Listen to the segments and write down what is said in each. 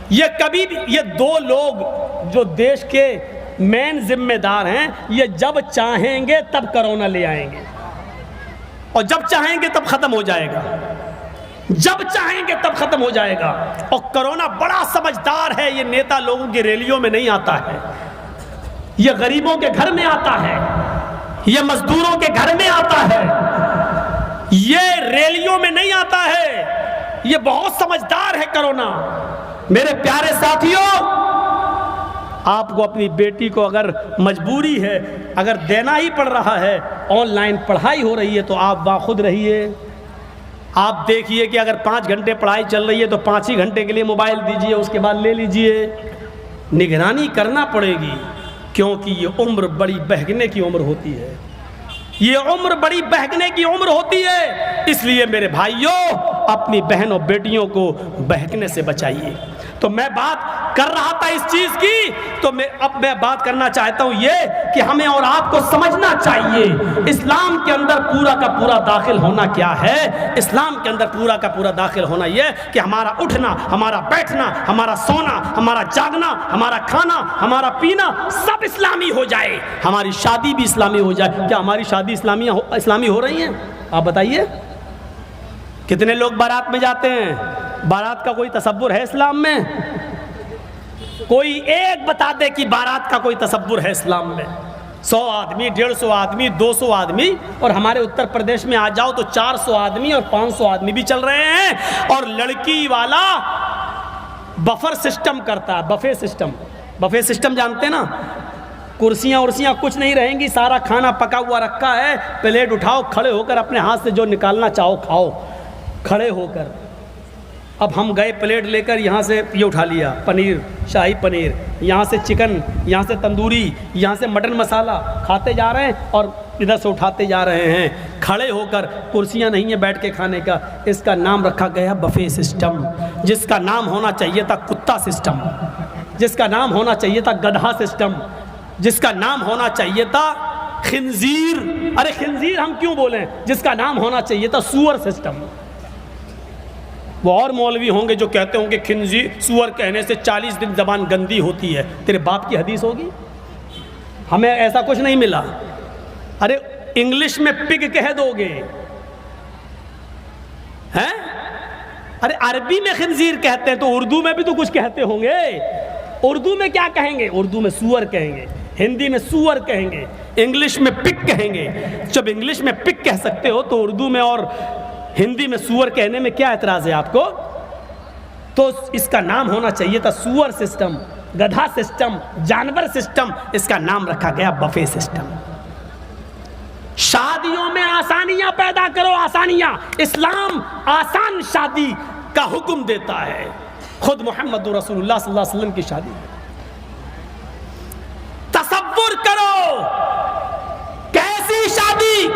یہ کبھی بھی، یہ دو لوگ جو دیش کے مین ذمہ دار ہیں، یہ جب چاہیں گے تب کرونا لے آئیں گے، اور جب چاہیں گے تب ختم ہو جائے گا، جب چاہیں گے تب ختم ہو جائے گا۔ اور کرونا بڑا سمجھدار ہے، یہ نیتا لوگوں کی ریلیوں میں نہیں آتا ہے، یہ غریبوں کے گھر میں آتا ہے، یہ مزدوروں کے گھر میں آتا ہے، یہ ریلیوں میں نہیں آتا ہے، یہ بہت سمجھدار ہے کرونا۔ میرے پیارے ساتھیوں، آپ کو اپنی بیٹی کو اگر مجبوری ہے، اگر دینا ہی پڑ رہا ہے، آن لائن پڑھائی ہو رہی ہے، تو آپ باخود رہیے۔ آپ دیکھیے کہ اگر 5 گھنٹے پڑھائی چل رہی ہے تو 5 ہی گھنٹے کے لیے موبائل دیجئے، اس کے بعد لے لیجئے۔ نگرانی کرنا پڑے گی، کیونکہ یہ عمر بڑی بہکنے کی عمر ہوتی ہے، یہ عمر بڑی بہکنے کی عمر ہوتی ہے۔ اس لیے میرے بھائیوں، اپنی بہنوں بیٹیوں کو بہکنے سے بچائیے۔ تو میں بات کر رہا تھا اس چیز کی، تو اب میں بات کرنا چاہتا ہوں یہ کہ ہمیں اور آپ کو سمجھنا چاہیے اسلام کے اندر پورا کا پورا داخل ہونا کیا ہے۔ اسلام کے اندر پورا کا پورا داخل ہونا یہ کہ ہمارا اٹھنا، ہمارا بیٹھنا، ہمارا سونا، ہمارا جاگنا، ہمارا کھانا، ہمارا پینا سب اسلامی ہو جائے، ہماری شادی بھی اسلامی ہو جائے۔ کیا ہماری شادی اسلامی ہو رہی ہیں؟ آپ بتائیے، کتنے لوگ بارات میں جاتے ہیں؟ بارات کا کوئی تصور ہے اسلام میں؟ کوئی ایک بتا دے کہ بارات کا کوئی تصور ہے اسلام میں؟ 100 آدمی، 150 آدمی، 200 آدمی، اور ہمارے اتر پردیش میں آ جاؤ تو 400 آدمی اور 500 آدمی بھی چل رہے ہیں، اور لڑکی والا بفر سسٹم کرتا ہے، بفے سسٹم۔ بفے سسٹم جانتے ہیں نا؟ کرسیاں ورسیاں کچھ نہیں رہیں گی، سارا کھانا پکا ہوا رکھا ہے، پلیٹ اٹھاؤ، کھڑے ہو کر اپنے ہاتھ سے جو نکالنا چاہو کھاؤ، کھڑے ہو کر۔ اب ہم گئے پلیٹ لے کر، یہاں سے یہ اٹھا لیا پنیر، شاہی پنیر، یہاں سے چکن، یہاں سے تندوری، یہاں سے مٹن مسالہ، کھاتے جا رہے ہیں اور ادھر سے اٹھاتے جا رہے ہیں، کھڑے ہو کر۔ کرسیاں نہیں ہیں بیٹھ کے کھانے کا، اس کا نام رکھا گیا بفے سسٹم، جس کا نام ہونا چاہیے تھا کتا سسٹم، جس کا نام ہونا چاہیے تھا گدھا سسٹم، جس کا نام ہونا چاہیے تھا خنزیر۔ ارے خنزیر ہم کیوں بولیں؟ جس کا نام ہونا چاہیے تھا سور سسٹم۔ وہ اور مولوی ہوں گے جو کہتے ہوں گے خنزیر، سور کہنے سے 40 دن زبان گندی ہوتی ہے۔ تیرے باپ کی حدیث ہوگی؟ ہمیں ایسا کچھ نہیں ملا۔ ارے انگلش میں پگ کہہ دو گے ہیں؟ ارے عربی میں خنزیر کہتے ہیں تو اردو میں بھی تو کچھ کہتے ہوں گے۔ اردو میں کیا کہیں گے؟ اردو میں سور کہیں گے، ہندی میں سور کہیں گے، انگلش میں پگ کہیں گے۔ جب انگلش میں پگ کہہ سکتے ہو تو اردو میں اور ہندی میں سور کہنے میں کیا اعتراض ہے آپ کو؟ تو اس کا نام ہونا چاہیے تھا سور سسٹم، گدھا سسٹم، جانور سسٹم۔ اس کا نام رکھا گیا بفے سسٹم۔ شادیوں میں آسانیاں پیدا کرو، آسانیاں۔ اسلام آسان شادی کا حکم دیتا ہے، خود محمد رسول اللہ صلی اللہ علیہ وسلم کی شادی۔ تصور کرو کیسی شادی!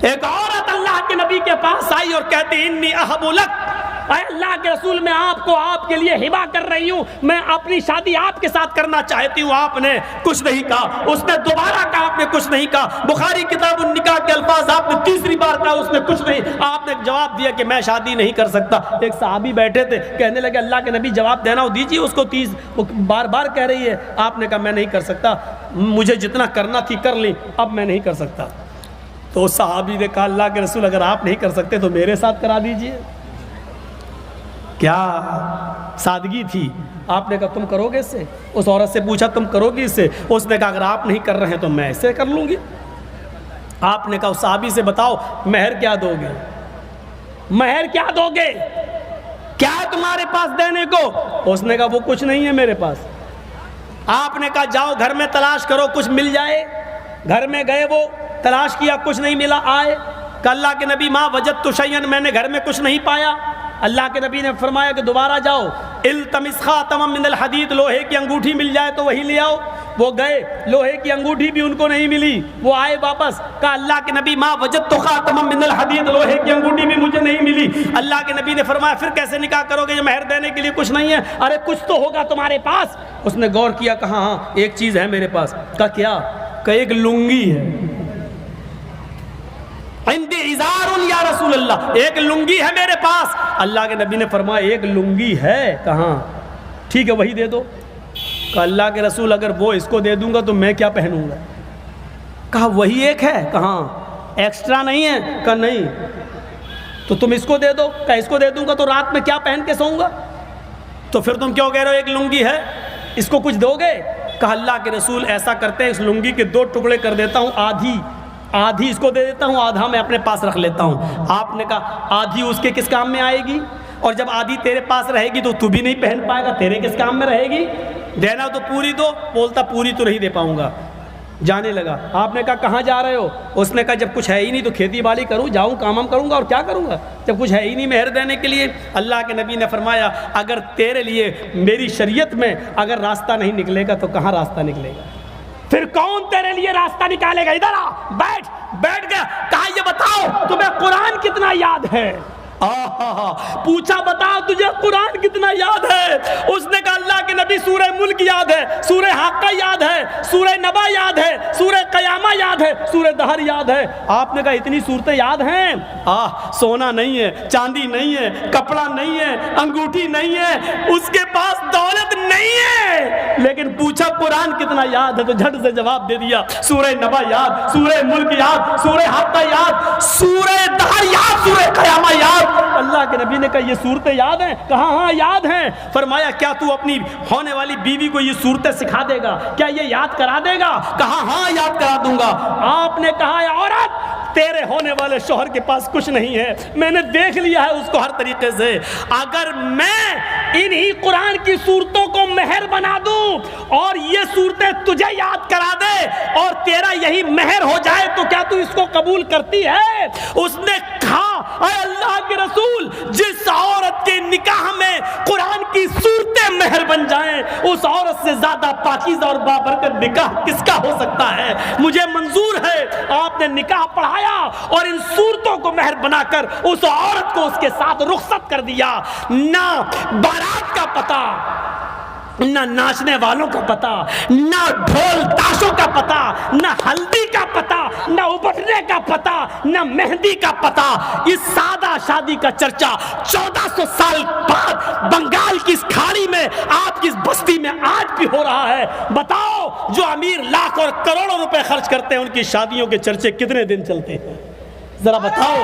ایک عورت اللہ کے نبی کے پاس آئی اور کہتی انی اہب لک، اے اللہ کے رسول، میں آپ کو آپ کے لیے ہبہ کر رہی ہوں، میں اپنی شادی آپ کے ساتھ کرنا چاہتی ہوں۔ آپ نے کچھ نہیں کہا، اس نے دوبارہ کہا، آپ نے کچھ نہیں کہا۔ بخاری کتاب النکاح کے الفاظ آپ نے تیسری بار کہا، اس نے کچھ نہیں۔ آپ نے جواب دیا کہ میں شادی نہیں کر سکتا۔ ایک صحابی بیٹھے تھے، کہنے لگے اللہ کے نبی جواب دینا ہو دیجیے اس کو، بار بار کہہ رہی ہے۔ آپ نے کہا میں نہیں کر سکتا، مجھے جتنا کرنا تھی کر لی، اب میں نہیں کر سکتا۔ تو صحابی نے کہا اللہ کے رسول اگر آپ نہیں کر سکتے تو میرے ساتھ کرا دیجئے۔ کیا سادگی تھی! آپ نے کہا تم کرو گے اس سے؟ اس عورت سے پوچھا تم کرو گی اس سے؟ اس نے کہا اگر آپ نہیں کر رہے ہیں تو میں اس سے کر لوں گی۔ آپ نے کہا اس صحابی سے بتاؤ مہر کیا دو گے؟ مہر کیا دو گے؟ کیا ہے تمہارے پاس دینے کو؟ اس نے کہا وہ کچھ نہیں ہے میرے پاس۔ آپ نے کہا جاؤ گھر میں تلاش کرو، کچھ مل جائے۔ گھر میں گئے، وہ تلاش کیا، کچھ نہیں ملا۔ آئے کہ اللہ کے نبی ما وجدت شیئا، میں نے گھر میں کچھ نہیں پایا۔ اللہ کے نبی نے فرمایا کہ دوبارہ جاؤ، التمس خاتما من الحدید، لوہے کی انگوٹھی مل جائے تو وہی لے آؤ۔ وہ گئے، لوہے کی انگوٹھی بھی ان کو نہیں ملی۔ وہ آئے واپس، کہا اللہ کے نبی ما وجدت خاتما من الحدید، لوہے کی انگوٹھی بھی مجھے نہیں ملی۔ اللہ کے نبی نے فرمایا پھر کیسے نکاح کرو گے، یہ مہر دینے کے لیے کچھ نہیں ہے؟ ارے کچھ تو ہوگا تمہارے پاس۔ اس نے غور کیا، کہا ہاں ایک چیز ہے میرے پاس۔ کہا کیا؟ کہ ایک لنگی ہے، عندي ازار یا رسول اللہ، ایک لنگی ہے میرے پاس۔ اللہ کے نبی نے فرمایا ایک لنگی ہے، کہاں؟ ٹھیک ہے وہی دے دو۔ کہا اللہ کے رسول اگر وہ اس کو دے دوں گا تو میں کیا پہنوں گا؟ کہا وہی ایک ہے، کہاں ایکسٹرا نہیں ہے؟ کہا نہیں۔ تو تم اس کو دے دو۔ کہا اس کو دے دوں گا تو رات میں کیا پہن کے سوؤں گا؟ تو پھر تم کیوں کہہ رہے ہو ایک لنگی ہے، اس کو کچھ دو گے؟ کہا اللہ کے رسول ایسا کرتے ہیں اس لنگی کے 2 ٹکڑے کر دیتا ہوں، آدھی اس کو دے دیتا ہوں، آدھا میں اپنے پاس رکھ لیتا ہوں۔ آپ نے کہا آدھی اس کے کس کام میں آئے گی؟ اور جب آدھی تیرے پاس رہے گی تو بھی نہیں پہن پائے گا، تیرے کس کام میں رہے گی؟ دینا تو پوری دو۔ بولتا پوری تو نہیں دے پاؤں گا۔ جانے لگا۔ آپ نے کہا کہاں جا رہے ہو؟ اس نے کہا جب کچھ ہے ہی نہیں تو کھیتی باڑی کروں، جاؤں کام کروں گا، اور کیا کروں گا جب کچھ ہے ہی نہیں مہر دینے کے لیے۔ اللہ کے نبی نے فرمایا اگر تیرے لیے میری شریعت میں اگر راستہ نہیں نکلے گا تو کہاں راستہ نکلے گا؟ پھر کون تیرے لیے راستہ نکالے گا؟ ادھر آ، بیٹھ گیا۔ کہا یہ بتاؤ تمہیں قرآن کتنا یاد ہے؟ پوچھا بتاؤ تجھے قرآن کتنا یاد ہے؟ اس نے کہا اللہ کے نبی سورہ ملک یاد ہے، سورہ حاقہ یاد ہے، سورہ نبا یاد ہے، سورہ قیامہ یاد ہے، سورہ دہر یاد ہے۔ آپ نے کہا اتنی صورتیں یاد ہیں؟ سونا نہیں ہے، چاندی نہیں ہے، کپڑا نہیں ہے، انگوٹھی نہیں ہے، اس کے پاس دولت نہیں ہے، لیکن پوچھا قرآن کتنا یاد ہے تو جھٹ سے جواب دے دیا سورہ نبا یاد، سورہ ملک یاد، سورہ حاقہ یاد، سورہ دہر یاد، سورہ قیامہ یاد۔ اللہ کے نبی نے کہا یہ صورتیں یاد ہیں؟ کہا ہاں یاد ہیں۔ فرمایا کیا تو اپنی ہونے والی بیوی کو یہ صورتیں سکھا دے گا؟ کیا یہ یاد کرا دے گا؟ کہا ہاں یاد کرا دوں گا۔ آپ نے کہا اے عورت تیرے ہونے والے شوہر کے پاس کچھ نہیں ہے، میں نے دیکھ لیا ہے اس کو ہر طریقے سے، اگر میں انہی قرآن کی صورتوں کو مہر بنا دوں اور یہ صورتیں تجھے یاد کرا دے اور تیرا یہی مہر ہو جائے تو کیا تو اس کو قبول کرتی ہے؟ اس نے کہا اے اللہ کے رسول جس عورت کے نکاح میں قرآن کی صورتیں مہر بن جائیں اس عورت سے زیادہ پاکیزہ اور بابرکت نکاح کس کا ہو سکتا ہے؟ مجھے منظور ہے۔ آپ نے نکاح پڑھایا اور ان صورتوں کو مہر بنا کر اس عورت کو اس کے ساتھ رخصت کر دیا۔ نہ بارات کا پتہ، نہ ناچنے والوں کا پتہ، نہ ڈھول تاشوں کا پتہ، نہ ہلدی کا پتہ، نہ ابٹنے کا پتہ، نہ مہندی کا پتہ۔ اس سادہ شادی کا چرچا 1400 سال بعد بنگال کی اس کھاڑی میں آپ کی اس بستی میں آج بھی ہو رہا ہے۔ بتاؤ جو امیر لاکھ اور کروڑوں روپے خرچ کرتے ہیں ان کی شادیوں کے چرچے کتنے دن چلتے ہیں؟ ذرا بتاؤ۔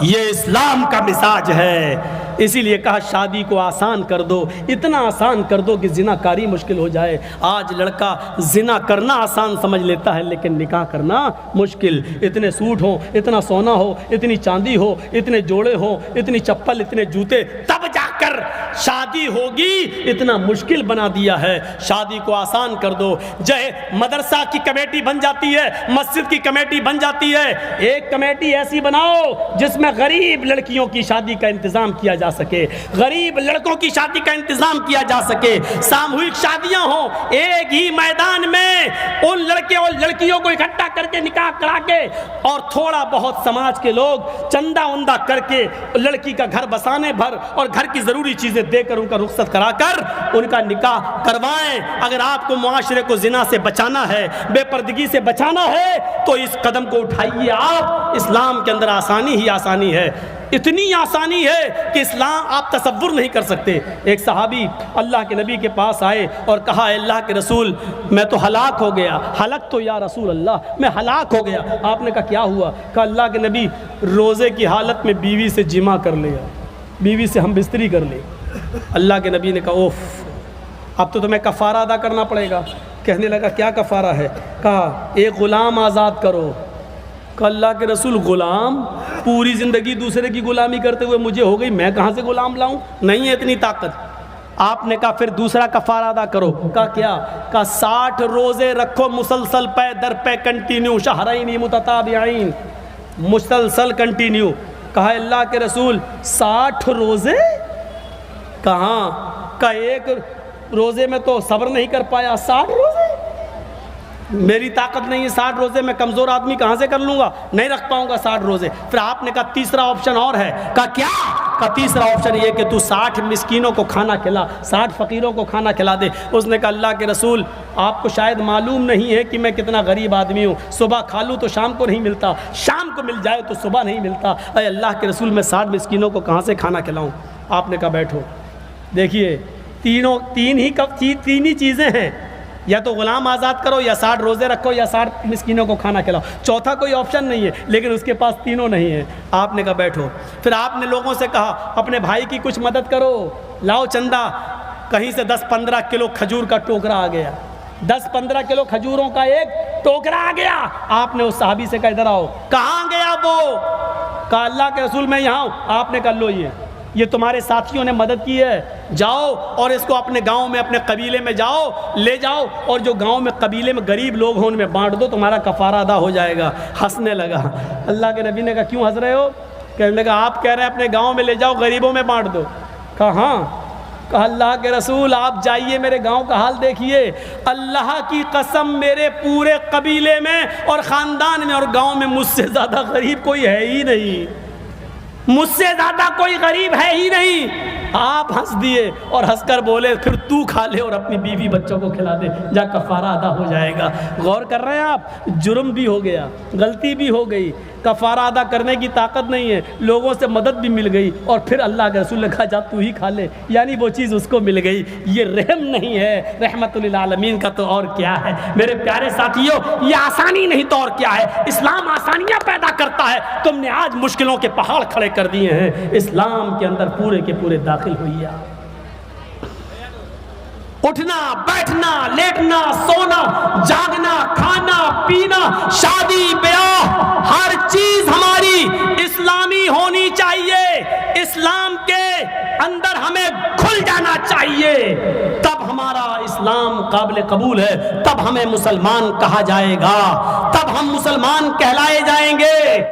یہ اسلام کا مزاج ہے، اسی لیے کہا شادی کو آسان کر دو، اتنا آسان کر دو کہ زنا کاری مشکل ہو جائے۔ آج لڑکا زنا کرنا آسان سمجھ لیتا ہے لیکن نکاح کرنا مشکل۔ اتنے سوٹ ہو، اتنا سونا ہو، اتنی چاندی ہو، اتنے جوڑے ہو، اتنی چپل، اتنے جوتے، تب جا کر شادی ہوگی، اتنا مشکل بنا دیا ہے۔ شادی کو آسان کر دو۔ جائے مدرسہ کی کمیٹی بن جاتی ہے، مسجد کی کمیٹی بن جاتی ہے، ایک کمیٹی ایسی بناؤ جس میں غریب لڑکیوں کی شادی کا انتظام کیا جا سکے، غریب لڑکوں کی شادی کا انتظام کیا جا سکے، ساموہک شادیاں ہوں، ایک ہی میدان میں ان لڑکے اور لڑکیوں کو اکٹھا کر کے نکاح کرا کے اور تھوڑا بہت سماج کے لوگ چندہ وندہ کر کے لڑکی کا گھر بسانے بھر اور گھر کی ضروری چیزیں دے کر ان کا رخصت کرا کر ان کا نکاح کروائیں۔ اگر آپ کو معاشرے کو زنا سے بچانا ہے، بے پردگی سے بچانا ہے تو اس قدم کو اٹھائیے آپ۔ اسلام کے اندر آسانی ہی آسانی ہے، اتنی آسانی ہے کہ اسلام آپ تصور نہیں کر سکتے۔ ایک صحابی اللہ کے نبی کے پاس آئے اور کہا اے اللہ کے رسول میں تو ہلاک ہو گیا، ہلاک تو یا رسول اللہ میں ہلاک ہو گیا۔ آپ نے کہا کیا ہوا؟ کہا اللہ کے نبی روزے کی حالت میں بیوی سے جمع کر لیا، بیوی سے ہم بستری کر لی۔ اللہ کے نبی نے کہا اوف اب تو تمہیں کفارہ ادا کرنا پڑے گا۔ کہنے لگا کیا کفارہ ہے؟ کہا ایک غلام آزاد کرو۔ کہ اللہ کے رسول غلام؟ پوری زندگی دوسرے کی غلامی کرتے ہوئے مجھے ہو گئی، میں کہاں سے غلام لاؤں؟ نہیں ہے اتنی طاقت۔ آپ نے کہا پھر دوسرا کفارہ ادا کرو۔ کہا کیا؟ کہا 60 روزے رکھو مسلسل پے در پہ کنٹینیو، شہرین متتابعین، مسلسل کنٹینیو۔ کہا اللہ کے رسول 60 روزے کہاں؟ کہا ایک روزے میں تو صبر نہیں کر پایا، 60 روزے میری طاقت نہیں ہے، 60 روزے میں کمزور آدمی کہاں سے کر لوں گا، نہیں رکھ پاؤں گا 60 روزے۔ پھر آپ نے کہا تیسرا آپشن اور ہے۔ کہا کیا؟ کا تیسرا آپشن یہ کہ تو 60 مسکینوں کو کھانا کھلا، 60 فقیروں کو کھانا کھلا دے۔ اس نے کہا اللہ کے رسول آپ کو شاید معلوم نہیں ہے کہ میں کتنا غریب آدمی ہوں، صبح کھا لوں تو شام کو نہیں ملتا، شام کو مل جائے تو صبح نہیں ملتا، اے اللہ کے رسول میں 60 مسکینوں کو کہاں سے کھانا کھلاؤں؟ آپ نے کہا بیٹھو۔ دیکھیے تین ہی چیزیں ہیں، یا تو غلام آزاد کرو، یا 60 روزے رکھو، یا 60 مسکینوں کو کھانا کھلاؤ، چوتھا کوئی آپشن نہیں ہے، لیکن اس کے پاس تینوں نہیں ہے۔ آپ نے کہا بیٹھو۔ پھر آپ نے لوگوں سے کہا اپنے بھائی کی کچھ مدد کرو، لاؤ چندہ۔ کہیں سے 10-15 کلو کھجور کا ٹوکرا آ گیا، 10-15 کلو کھجوروں کا ایک ٹوکرا آ گیا۔ آپ نے اس صحابی سے کہا ادھر آؤ۔ کہاں گیا وہ؟ کہا اللہ کے رسول میں یہاں ہوں۔ آپ نے کہا لو یہ تمہارے ساتھیوں نے مدد کی ہے، جاؤ اور اس کو اپنے گاؤں میں اپنے قبیلے میں جاؤ لے جاؤ، اور جو گاؤں میں قبیلے میں غریب لوگ ہوں ان میں بانٹ دو، تمہارا کفارہ ادا ہو جائے گا۔ ہنسنے لگا۔ اللہ کے نبی نے کہا کیوں ہنس رہے ہو؟ کہنے لگا آپ کہہ رہے ہیں اپنے گاؤں میں لے جاؤ غریبوں میں بانٹ دو۔ کہا ہاں۔ کہا اللہ کے رسول آپ جائیے میرے گاؤں کا حال دیکھیے، اللہ کی قسم میرے پورے قبیلے میں اور خاندان میں اور گاؤں میں مجھ سے زیادہ غریب کوئی ہے ہی نہیں، مجھ سے زیادہ کوئی غریب ہے ہی نہیں۔ آپ ہنس دیے اور ہنس کر بولے پھر تو کھا لے اور اپنی بیوی بچوں کو کھلا دے، جا کفارہ ادا ہو جائے گا۔ غور کر رہے ہیں آپ، جرم بھی ہو گیا، غلطی بھی ہو گئی، کفارہ ادا کرنے کی طاقت نہیں ہے، لوگوں سے مدد بھی مل گئی، اور پھر اللہ کے رسول نے کہا جا تو ہی کھا لے، یعنی وہ چیز اس کو مل گئی۔ یہ رحم نہیں ہے، رحمت للعالمین کا تو اور کیا ہے میرے پیارے ساتھیوں، یہ آسانی نہیں تو اور کیا ہے۔ اسلام آسانیاں پیدا کرتا ہے، تم نے آج مشکلوں کے پہاڑ کھڑے کر دیے ہیں، اسلام کے اندر پورے کے پورے داخل ہوئیے۔ اٹھنا بیٹھنا لیٹنا سونا جاگنا کھانا پینا شادی بیاہ ہر چیز ہماری اسلامی ہونی چاہیے، اسلام کے اندر ہمیں کھل جانا چاہیے، تب ہمارا اسلام قابل قبول ہے، تب ہمیں مسلمان کہا جائے گا، تب ہم مسلمان کہلائے جائیں گے۔